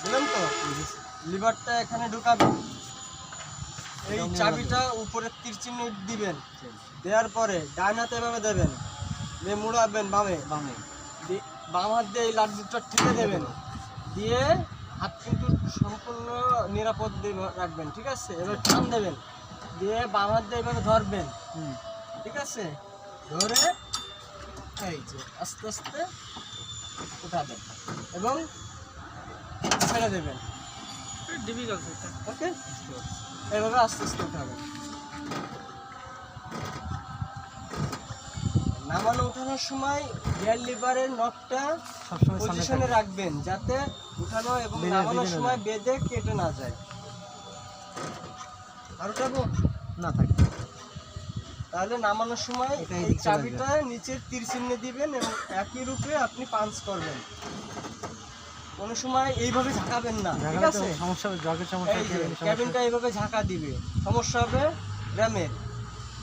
বুঝলেন তো? লিভারটা এখানে ঢুকাবেন, এই চাবিটা উপরে তীর চিহ্ন দিবেন, দেওয়ার পরে ডান হাতে এভাবে দেবেন, দিয়ে মুড়াবেন বামে, বাম হাত দিয়ে এই লাড্ডুটা ঠেলে দেবেন, দিয়ে হাত কিন্তু সম্পূর্ণ নিরাপদ রাখবেন, ঠিক আছে? এবার টান দেবেন, দিয়ে বাম হাত দিয়ে এভাবে ধরবেন, ঠিক আছে? ধরে এই যে আস্তে আস্তে উঠাবেন এবং ছেড়ে দেবেন, ওকে? এভাবে আস্তে আস্তে উঠাবেন। নামানো উঠানোর সময় গিয়ার লিভারের নটটা পজিশনে রাখবেন, যাতে উঠানো এবং নামানোর সময় বেঁধে কেটে না যায়। আর উঠাবো না থাকে, তাহলে নামানোর সময় এই চাবিটা নিচের তীর চিহ্নে দিবেন এবং একই রূপে আপনি পাঞ্চ করবেন। কোনো সময় এইভাবে ঝাঁকাবেন না, ঠিক আছে? সমস্যা হবে, জগের সমস্যা, ক্যাবিনটা এইভাবে ঝাঁকা দিবে, সমস্যা হবে র্যামের।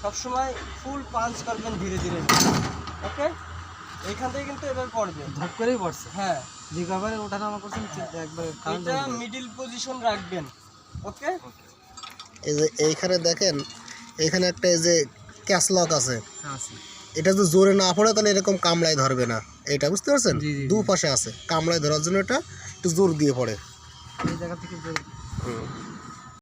সবসময় ফুল পাঞ্চ করবেন ধীরে ধীরে, ওকে? এইখান থেকে কিন্তু এবার পড়বে, ধপ করেই পড়ছে। হ্যাঁ, যেভাবে ওঠানামা করছেন একবার এটা মিডিল পজিশন রাখবেন, ওকে? এই যে এইখানে দেখেন, এইখানে একটা এই যে ক্যাশ লক আছে, আছে, এটা যদি জোরে না পড়ে তাহলে এরকম কামড়ায় ধরবে না, এটা বুঝতে পারছেন? জি, জি, জি। দু পাশে আছে, কামড়ায় ধরার জন্য এটা একটু জোর দিয়ে পড়ে। এই জায়গা থেকে হুম।